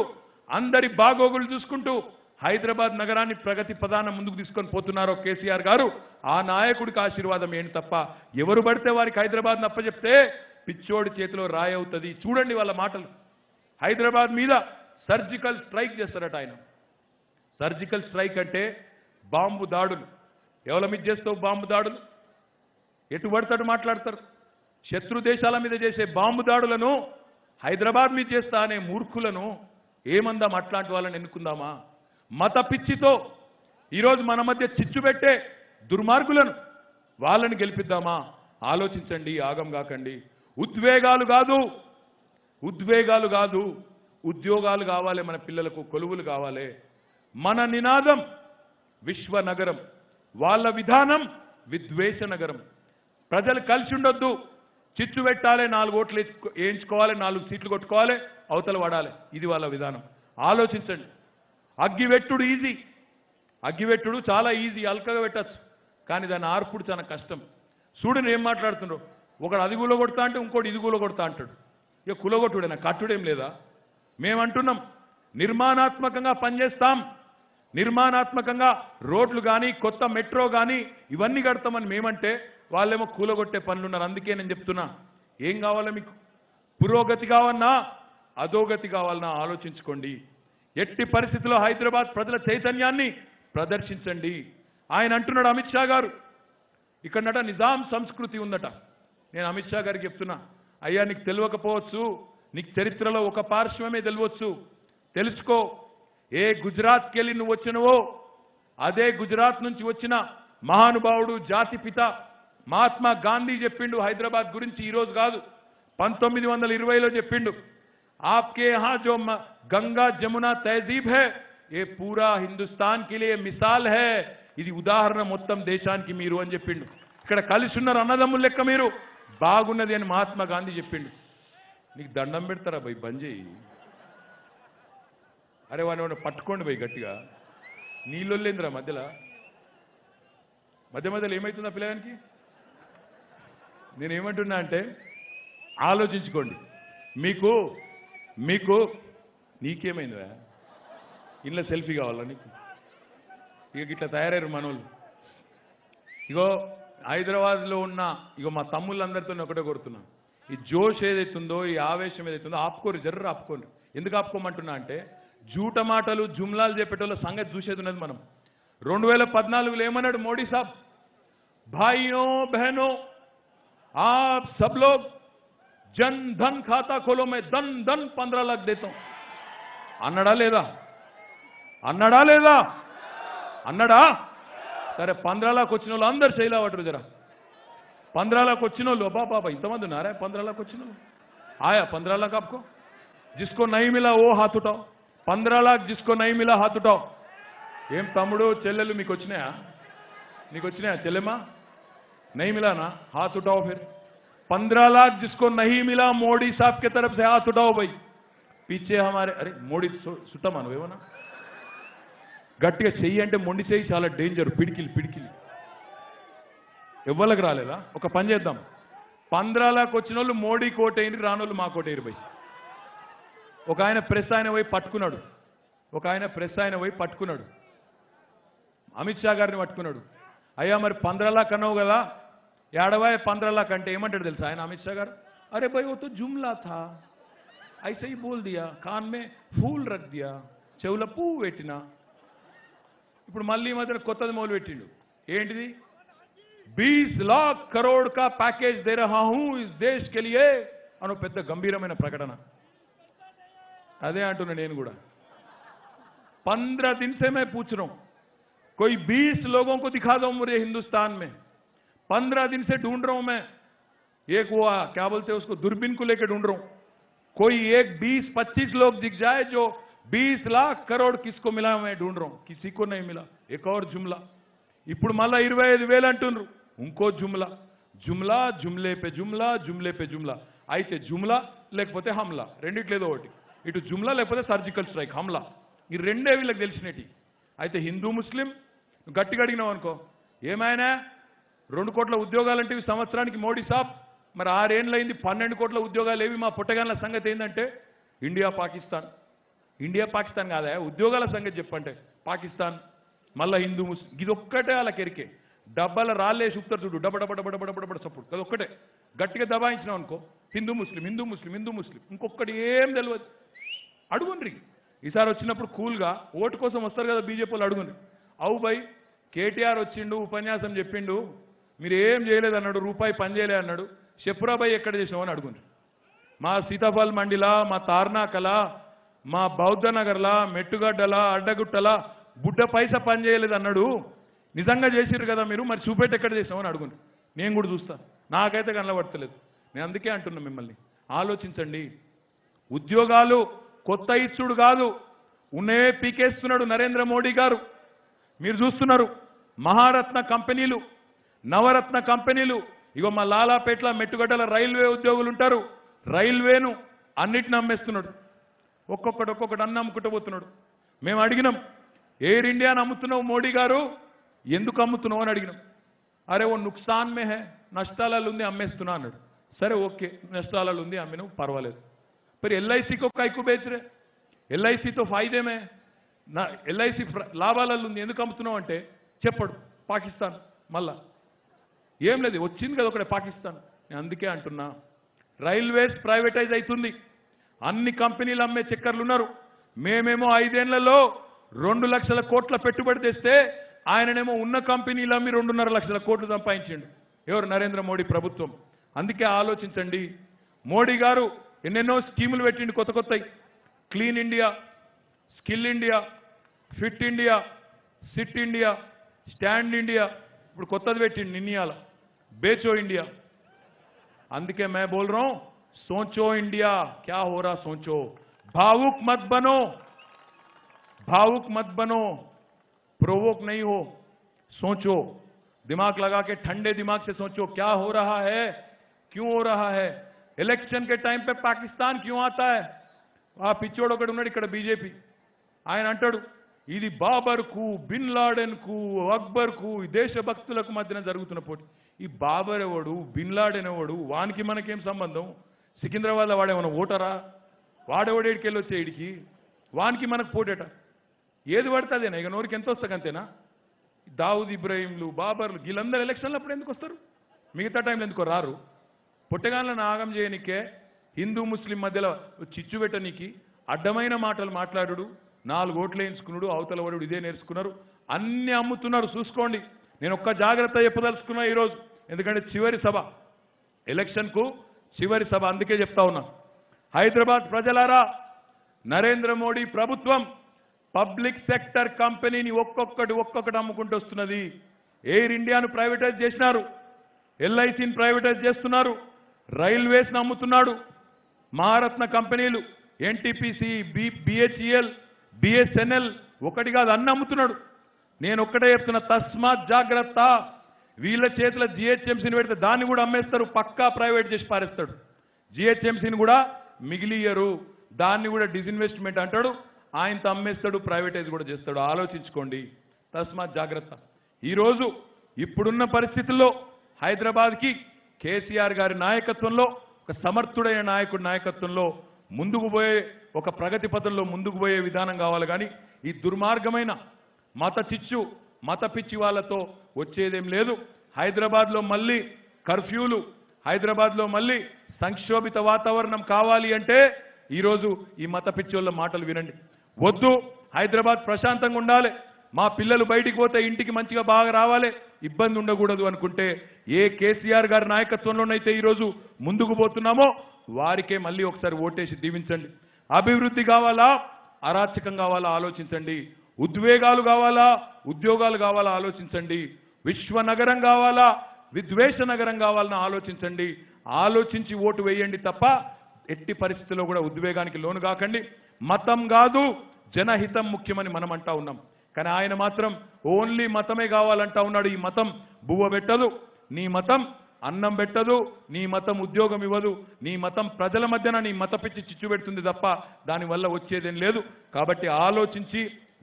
అందరి బాగోగులు చూసుకుంటూ హైదరాబాద్ నగరాన్ని ప్రగతి ప్రధాన ముందుకు తీసుకొని పోతున్నారో కేసీఆర్ గారు, ఆ నాయకుడికి ఆశీర్వాదం ఏంటి తప్ప ఎవరు పడితే వారికి హైదరాబాద్ నప్పచెప్తే పిచ్చోడి చేతిలో రాయి అవుతుంది. చూడండి వాళ్ళ మాటలు. హైదరాబాద్ మీద సర్జికల్ స్ట్రైక్ చేస్తారట ఆయన. సర్జికల్ స్ట్రైక్ అంటే బాంబు దాడులు. ఎవరి మీద చేస్తావు బాంబు దాడులు? ఎటు పడతాడు మాట్లాడతారు. శత్రు దేశాల మీద చేసే బాంబు దాడులను హైదరాబాద్ మీద చేస్తా అనే మూర్ఖులను ఏమందాం? అట్లాంటి వాళ్ళని ఎన్నుకుందామా? మత పిచ్చితో ఈరోజు మన మధ్య చిచ్చు పెట్టే దుర్మార్గులను వాళ్ళని గెలిపిద్దామా? ఆలోచించండి, ఆగం కాకండి. ఉద్వేగాలు కాదు, ఉద్వేగాలు కాదు, ఉద్యోగాలు కావాలి మన పిల్లలకు, కొలువులు కావాలి. మన నినాదం విశ్వనగరం, వాళ్ళ విధానం విద్వేష నగరం. ప్రజలు కలిసి ఉండొద్దు, చిచ్చు పెట్టాలి, 4 ఓట్లు వేయించుకోవాలి, 4 సీట్లు కొట్టుకోవాలి, అవతల పడాలి. ఇది వాళ్ళ విధానం. ఆలోచించండి. అగ్గివెట్టుడు ఈజీ, అగ్గివెట్టుడు చాలా ఈజీ, అల్కగా పెట్టచ్చు, కానీ దాన్ని ఆర్పుడు చాలా కష్టం. చూడని ఏం మాట్లాడుతుండ్రో, ఒకడు అది గుల కొడతా అంటే ఇంకోటి ఇది గుల కొడతా అంటాడు. ఇక కులగొట్టుడైనా కట్టుడేం లేదా? మేమంటున్నాం నిర్మాణాత్మకంగా పనిచేస్తాం, నిర్మాణాత్మకంగా రోడ్లు కానీ కొత్త మెట్రో కానీ ఇవన్నీ కడతామని మేమంటే వాళ్ళేమో కూలగొట్టే పనులున్నారు. అందుకే నేను చెప్తున్నా, ఏం కావాలా మీకు? పురోగతి కావన్నా అధోగతి కావాలన్నా ఆలోచించుకోండి. ఎట్టి పరిస్థితుల్లో హైదరాబాద్ ప్రజల చైతన్యాన్ని ప్రదర్శించండి. ఆయన అంటున్నాడు, అమిత్ షా గారు, ఇక్కడట నిజాం సంస్కృతి ఉందట. నేను అమిత్ షా గారికి చెప్తున్నా, అయ్యా నీకు తెలియకపోవచ్చు, నీకు చరిత్రలో ఒక పార్శ్వమే తెలియవచ్చు, తెలుసుకో. ఏ గుజరాత్కి వెళ్ళి నువ్వు వచ్చినవో అదే గుజరాత్ నుంచి వచ్చిన మహానుభావుడు జాతిపిత మహాత్మా గాంధీ చెప్పిండు హైదరాబాద్ గురించి. ఈరోజు కాదు, 1920లో చెప్పిండు. आपके यहाँ जो गंगा जमुना तहजीब है ये पूरा हिंदुस्तान के लिए मिसाल है, ఇది ఉదాహరణ మొత్తం దేశానికి మీరు అని చెప్పిండు. ఇక్కడ కలిసి ఉన్నారు అన్నదమ్ముల లెక్క, మీరు బాగున్నది అని మహాత్మా గాంధీ చెప్పిండు. నీకు దండం పెడతారా భయ్, బంద్ చేయి. అరే వాడిని పట్టుకోండి భయ్ గట్టిగా. నీళ్ళొల్లేందిరా మధ్యలో మధ్యలో ఏమవుతుందా పిల్లగానికి? నేనేమంటున్నా అంటే ఆలోచించుకోండి. మీకు మీకు నీకేమైందిరా? ఇంట్లో సెల్ఫీ కావాలా నీకు? ఇక ఇట్లా తయారయ్యారు మనోళ్ళు. ఇగో హైదరాబాద్లో ఉన్న ఇగో మా తమ్ముళ్ళందరితో ఒకటే కొడుతున్నా, ఈ జోష్ ఏదైతుందో, ఈ ఆవేశం ఏదైతుందో ఆపుకోరు, జర్ర ఆపుకోండి. ఎందుకు ఆపుకోమంటున్నా అంటే, జూట మాటలు జుమ్లాలు చెప్పేటోళ్ళ సంగతి చూసేది ఉన్నది మనం. 2014లో ఏమన్నాడు మోడీ సాబ్? భాయియో బహనో आप सब लोग जन धन खाता खोलो, मैं धन धन 15 लाख देता हूं. అన్నాడా లేదా? అన్నాడా లేదా? అన్నాడా? సరే 15 लाख వచ్చిన వాళ్ళు అందరు చేయలేవటరు జరా. 15 लाख వచ్చిన వాళ్ళు బాబా ఇంతమంది ఉన్నారా? 15 लाख వచ్చిన వాళ్ళు ఆయా 15 लाख आपको, जिसको नहीं मिला वो हाथ उठाओ. 15 लाख जिसको नहीं मिला हाथ उठाओ. ఏం తమ్ముడు చెల్లెలు మీకు వచ్చినాయా? నీకు వచ్చినాయా చెల్లెమా? नहीं मिला ना, हाथ उठाओ फिर. 15 लाख जिसको नहीं मिला मोदी साहब की तरफ से हाथ उठाओ भाई. पीछे हमारे अरे మోడీ సుట్టమాను ఏమన్నా గట్టిగా చెయ్యి అంటే మొండి చెయ్యి చాలా డేంజర్. పిడికిలి పిడికిలి ఎవ్వరికి రాలేదా? ఒక పని చేద్దాం, 15 लाख వచ్చిన వాళ్ళు మోడీ కోటేయండి, రానోళ్ళు మా కోటేయరు భయ్. ఒక ఆయన ప్రెస్ ఆయన పోయి పట్టుకున్నాడు, అమిత్ షా గారిని పట్టుకున్నాడు. అయ్యా మరి 15 लाख అన్నావు కదా, ఏడవాయ 15 लाख అంటే ఏమంటాడు తెలుసా ఆయన అమిత్ షా గారు? అరే భాయ్ वो तो जुमला था, ऐसे ही बोल दिया, कान में फूल रख दिया, చెవుల పువ్వు పెట్టినా. ఇప్పుడు మళ్ళీ మధ్య కొత్తది మొదలు పెట్టిండు. ఏంటిది? 20 लाख करोड़ का पैकेज दे रहा हूं इस देश के लिए అనో పెద్ద గంభీరమైన ప్రకటన. అదే అంటున్నా నేను కూడా. 15 दिन से मैं पूछ रहा हूं, कोई 20 लोगों को दिखा दो मुझे हिंदुस्तान में. 15 दिन से ढूंढ रहा हूं मैं. एक वो क्या बोलते हैं उसको, दूरबीन को लेकर ढूंढ रहा हूं. कोई एक 20-25 लोग दिख जाए जो 20 लाख करोड़ किसको मिला मैं ढूंढ रहा हूं. किसी को नहीं मिला. एक और जुमला. ఇప్పుడు మళ్ళా 25,000 అంటున్నారు. ఇంకో జుమ్లా. జుమ్లా జుమ్లే పే జుమ్లా, జుమ్లే పే జుమ్లా. అయితే జుమ్లా లేకపోతే హమ్లా, రెండిట్లేదో ఒకటి. ఇటు జుమ్లా లేకపోతే సర్జికల్ స్ట్రైక్, హమ్లా. ఈ రెండే వీళ్ళకి తెలిసినట్టు. అయితే హిందూ ముస్లిం గట్టిగా అడిగినావు అనుకో, ఏమైనా 2 కోట్ల ఉద్యోగాలంటే సంవత్సరానికి మోడీ సాబ్, మరి 6 ఏళ్ళైంది 12 కోట్ల ఉద్యోగాలు ఏవి? మా పుట్టగాల సంగతి ఏంటంటే ఇండియా పాకిస్తాన్ కాదా ఉద్యోగాల సంగతి చెప్పంటే పాకిస్తాన్, మళ్ళా హిందూ ముస్లిం. ఇది ఒక్కటే వాళ్ళకి ఎరికే. డబ్బాల రాళ్ళే చూపుతారు చూడు, డబ్బ సపోర్ట్. అది ఒక్కటే గట్టిగా దబాయించినావు అనుకో, హిందూ ముస్లిం. ఇంకొకటి ఏం తెలియదు. అడుగుండ్రి ఈసారి వచ్చినప్పుడు కూల్గా, ఓటు కోసం వస్తారు కదా బీజేపీ వాళ్ళు, అడుగుండ్రి. అవు బై కేటీఆర్ వచ్చిండు, ఉపన్యాసం చెప్పిండు, మీరు ఏం చేయలేదు అన్నాడు, రూపాయి పని చేయలే అన్నాడు, చెప్పురాబాయి ఎక్కడ చేసినావు అని అడుగుండ్రి. మా సీతాఫల్ మండిలా, మా తార్నాకలా, మా బౌద్ధ నగర్లా, మెట్టుగడ్డలా, అడ్డగుట్టలా బుడ్డ పైసా పని చేయలేదు అన్నాడు. నిజంగా చేసిర్రు కదా మీరు, మరి చూపెట్టి ఎక్కడ చేసినావు అని అడుగుండ్రి. నేను కూడా చూస్తా, నాకైతే కనబడతలేదు. నేను అందుకే అంటున్నా మిమ్మల్ని, ఆలోచించండి. ఉద్యోగాలు కొత్త ఇచ్చుడు కాదు, ఉన్నే పీకేస్తున్నాడు నరేంద్ర మోడీ గారు. మీరు చూస్తున్నారు మహారత్న కంపెనీలు, నవరత్న కంపెనీలు. ఇగో మా లాలాపేట్ల మెట్టుగడ్డల రైల్వే ఉద్యోగులు ఉంటారు, రైల్వేను అన్నిటిని అమ్మేస్తున్నాడు. ఒక్కొక్కటి అన్న అమ్ముకుంటూ పోతున్నాడు. మేము అడిగినాం, ఎయిర్ ఇండియాని అమ్ముతున్నావు మోడీ గారు, ఎందుకు అమ్ముతున్నావు అని అడిగినాం. అరే ఓ నుక్సాన్ మే హే, నష్టాలలో ఉంది అమ్మేస్తున్నా అన్నాడు. సరే ఓకే, నష్టాలలో ఉంది అమ్మినావు, పర్వాలేదు. మరి ఎల్ఐసి को काय को बेच रहे? ఎల్ఐసి तो फायदे में ना, ఎల్ఐసి లాభాలలో ఉంది, ఎందుకు అమ్ముతున్నావు అంటే చెప్పడు. పాకిస్తాన్ మళ్ళా ఏం లేదు, వచ్చింది కదా ఒకటే పాకిస్తాన్. నేను అందుకే అంటున్నా, రైల్వేస్ ప్రైవేటైజ్ అవుతుంది, అన్ని కంపెనీలు అమ్మే చక్కర్లు ఉన్నారు. మేమేమో 5 ఏళ్లలో 2 లక్షల కోట్ల పెట్టుబడి తెస్తే ఆయననేమో ఉన్న కంపెనీలు అమ్మి 2.5 లక్షల కోట్లు సంపాదించిండు. ఎవరు? నరేంద్ర మోడీ ప్రభుత్వం. అందుకే ఆలోచించండి. మోడీ గారు ఎన్నెన్నో స్కీములు పెట్టిండు, కొత్త కొత్తవి. Clean India, skill India, fit India, SIT India, stand India, ఇప్పుడు కొత్తది పెట్టిండు నిన్నయాల, बेचो इंडिया। अंदके मैं बोल रहा हूं, सोचो इंडिया क्या हो रहा, सोचो, भावुक मत बनो, भावुक मत बनो, प्रोवोक नहीं हो, सोचो, दिमाग लगा के ठंडे दिमाग से सोचो क्या हो रहा है, क्यों हो रहा है। इलेक्शन के टाइम पे पाकिस्तान क्यों आता है? आ पिच्चोड़ ఒకడు ఉన్నాడు ఇక్కడ బీజేపీ, ఆయన అంటాడు ఇది బాబర్ కు, బిన్ లాడెన్ కు, అక్బర్ కు, దేశభక్తులకు మధ్యన జరుగుతున్న పోటీ. ఈ బాబర్ ఎవడు, బిన్ లాడెన్ ఎవడు, వానికి మనకేం సంబంధం? సికింద్రాబాద్లో వాడేమన్నా ఓటరా? వాడెవడేడికి వెళ్ళి వచ్చే ఇడికి, వానికి మనకు పోటేట. ఏది పడుతుందేనా? ఇక నోరికి ఎంత వస్తుంది అంతేనా? దావుద్ ఇబ్రాహీంలు, బాబర్లు, వీళ్ళందరూ ఎలక్షన్లు అప్పుడు ఎందుకు వస్తారు? మిగతా టైంలో ఎందుకో రారు? పుట్టగాళ్ళని ఆగం చేయనికే, హిందూ ముస్లిం మధ్యలో చిచ్చు పెట్టనీకి, అడ్డమైన మాటలు మాట్లాడు, 4 ఓట్లు వేయించుకున్నాడు, అవతల వాడు ఇదే నేర్చుకున్నారు, అన్ని అమ్ముతున్నారు. చూసుకోండి. నేను ఒక్క జాగ్రత్త చెప్పదలుచుకున్నా ఈరోజు, ఎందుకంటే చివరి సభ, ఎలక్షన్కు చివరి సభ, అందుకే చెప్తా ఉన్నా. హైదరాబాద్ ప్రజలారా, నరేంద్ర మోడీ ప్రభుత్వం పబ్లిక్ సెక్టర్ కంపెనీని ఒక్కొక్కటి అమ్ముకుంటూ వస్తున్నది. ఎయిర్ ఇండియాను ప్రైవేటైజ్ చేసినారు, ఎల్ఐసిని ప్రైవేటైజ్ చేస్తున్నారు, రైల్వేస్ని అమ్ముతున్నాడు, మహారత్న కంపెనీలు ఎన్టీపీసీ, బిహెచ్ఈఎల్, బిఎస్ఎన్ఎల్, ఒకటి కాదు అన్ని అమ్ముతున్నాడు. నేను ఒక్కటే చెప్తున్నా, తస్మాత్ జాగ్రత్త. వీళ్ళ చేతుల జిహెచ్ఎంసీని పెడితే దాన్ని కూడా అమ్మేస్తారు, పక్కా ప్రైవేట్ చేసి పారేస్తాడు. జిహెచ్ఎంసీని కూడా మిగిలియరు, దాన్ని కూడా డిస్ఇన్వెస్ట్మెంట్ అంటాడు, ఆయనతో అమ్మేస్తాడు, ప్రైవేటైజ్ కూడా చేస్తాడు. ఆలోచించుకోండి, తస్మాత్ జాగ్రత్త. ఈరోజు ఇప్పుడున్న పరిస్థితుల్లో హైదరాబాద్కి కేసీఆర్ గారి నాయకత్వంలో, ఒక సమర్థుడైన నాయకుడి నాయకత్వంలో ముందుకు పోయే, ఒక ప్రగతి పథంలో ముందుకు పోయే విధానం కావాలి. కానీ ఈ దుర్మార్గమైన మత చిచ్చు, మత పిచ్చి వాళ్ళతో వచ్చేదేం లేదు. హైదరాబాద్లో మళ్ళీ కర్ఫ్యూలు, హైదరాబాద్లో మళ్ళీ సంక్షోభిత వాతావరణం కావాలి అంటే ఈరోజు ఈ మత పిచ్చోళ్ళ మాటలు వినండి. వద్దు, హైదరాబాద్ ప్రశాంతంగా ఉండాలి, మా పిల్లలు బయటికి పోతే ఇంటికి మంచిగా బాగా రావాలి, ఇబ్బంది ఉండకూడదు అనుకుంటే ఏ కేసీఆర్ గారి నాయకత్వంలోనైతే ఈరోజు ముందుకు పోతున్నామో వారికే మళ్ళీ ఒకసారి ఓటేసి దీవించండి. అభివృద్ధి కావాలా, అరాచకం కావాలా ఆలోచించండి. ఉద్వేగాలు కావాలా, ఉద్యోగాలు కావాలా ఆలోచించండి. విశ్వనగరం కావాలా, విద్వేష నగరం కావాలని ఆలోచించండి. ఆలోచించి ఓటు వేయండి తప్ప ఎట్టి పరిస్థితుల్లో కూడా ఉద్వేగానికి లోను కాకండి. మతం కాదు, జనహితం ముఖ్యమని మనం అంటా ఉన్నాం. కానీ ఆయన మాత్రం ఓన్లీ మతమే కావాలంటా ఉన్నాడు. ఈ మతం బువ్వ పెట్టదు, నీ మతం అన్నం పెట్టదు, నీ మతం ఉద్యోగం ఇవ్వదు, నీ మతం ప్రజల మధ్యన నీ మత పిచ్చి చిచ్చు పెడుతుంది తప్ప దానివల్ల వచ్చేదేం లేదు. కాబట్టి ఆలోచించి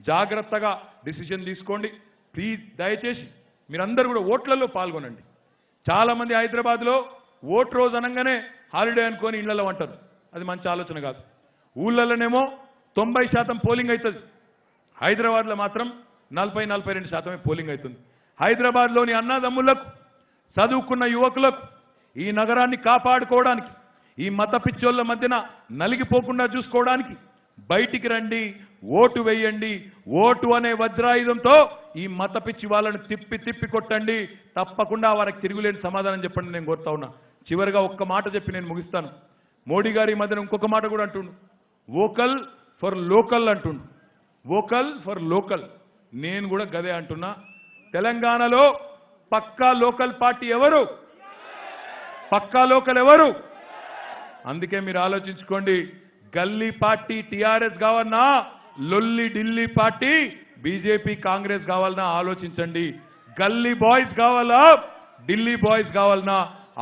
జాగ్రత్తగా డిసిషన్ తీసుకోండి. ప్లీజ్ దయచేసి మీరందరూ కూడా ఓట్లలో పాల్గొనండి. చాలామంది హైదరాబాద్లో ఓటు రోజు అనగానే హాలిడే అనుకొని ఇళ్లలో అంటారు, అది మంచి ఆలోచన కాదు. ఊళ్ళలోనేమో 90% పోలింగ్ అవుతుంది, హైదరాబాద్లో మాత్రం 40-42% పోలింగ్ అవుతుంది. హైదరాబాద్లోని అన్నదమ్ములకు, చదువుకున్న యువకులకు ఈ నగరాన్ని కాపాడుకోవడానికి, ఈ మత పిచ్చోళ్ళ మధ్యన నలిగిపోకుండా చూసుకోవడానికి బయటికి రండి, ఓటు వేయండి. ఓటు అనే వజ్రాయుధంతో ఈ మత పిచ్చి వాళ్ళని తిప్పి తిప్పి కొట్టండి. తప్పకుండా వారికి తిరుగులేని సమాధానం చెప్పండి నేను కోరుతా ఉన్నా. చివరిగా ఒక్క మాట చెప్పి నేను ముగిస్తాను. మోడీ గారి మధ్యన ఇంకొక మాట కూడా అంటుండు, వోకల్ ఫర్ లోకల్ అంటుండు. వోకల్ ఫర్ లోకల్, నేను కూడా గదే అంటున్నా. తెలంగాణలో పక్కా లోకల్ పార్టీ ఎవరు? పక్కా లోకల్ ఎవరు? అందుకే మీరు ఆలోచించుకోండి. గల్లీ పార్టీ టిఆర్ఎస్ కావాలన్నా, లొల్లి ఢిల్లీ పార్టీ బీజేపీ కాంగ్రెస్ కావాలన్నా ఆలోచించండి. గల్లీ బాయ్స్ కావాలా, ఢిల్లీ బాయ్స్ కావాలన్నా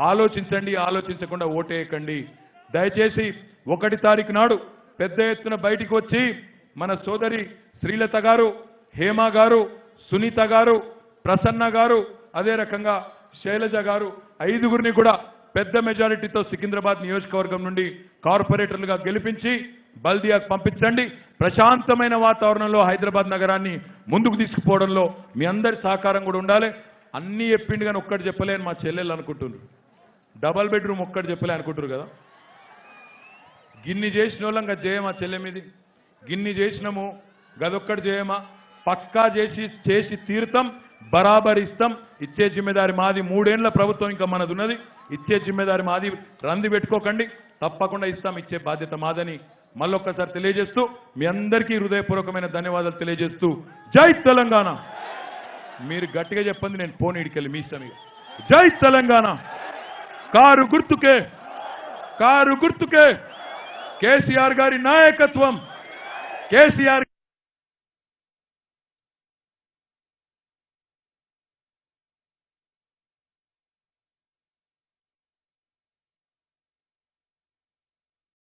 ఆలోచించండి. ఆలోచించకుండా ఓటేయకండి. దయచేసి 1 తారీఖు నాడు పెద్ద ఎత్తున బయటికి వచ్చి మన సోదరి శ్రీలత గారు, హేమ గారు, సునీత గారు, ప్రసన్న గారు, అదే రకంగా శైలజ గారు, 5గురిని కూడా పెద్ద మెజారిటీతో సికింద్రాబాద్ నియోజకవర్గం నుండి కార్పొరేటర్లుగా గెలిపించి బల్దియాకు పంపించండి. ప్రశాంతమైన వాతావరణంలో హైదరాబాద్ నగరాన్ని ముందుకు తీసుకుపోవడంలో మీ అందరి సహకారం కూడా ఉండాలి. అన్నీ చెప్పిండు కానీ ఒక్కటి చెప్పలేని మా చెల్లెళ్ళు అనుకుంటున్నారు. డబల్ బెడ్రూమ్ ఒక్కటి చెప్పలే అనుకుంటారు కదా. గిన్ని చేసిన వాళ్ళం గది చేయమా చెల్లె మీది, గిన్ని చేసినాము గదొక్కటి చేయమా, పక్కా చేసి తీరుతాం, బరాబర్ ఇస్తాం. ఇచ్చే జిమ్మెదారి మాది. 3 ఏళ్ల ప్రభుత్వం ఇంకా మనది ఉన్నది. ఇచ్చే జిమ్మెదారి మాది, రంది పెట్టుకోకండి, తప్పకుండా ఇస్తాం. ఇచ్చే బాధ్యత మాదని మళ్ళొక్కసారి తెలియజేస్తూ మీ అందరికీ హృదయపూర్వకమైన ధన్యవాదాలు తెలియజేస్తూ జై తెలంగాణ. మీరు గట్టిగా చెప్పండి, నేను ఫోన్ ఇడికెళ్ళి మీ ఇష్టం. జై తెలంగాణ. కారు గుర్తుకే కేసీఆర్ గారి నాయకత్వం. కేసీఆర్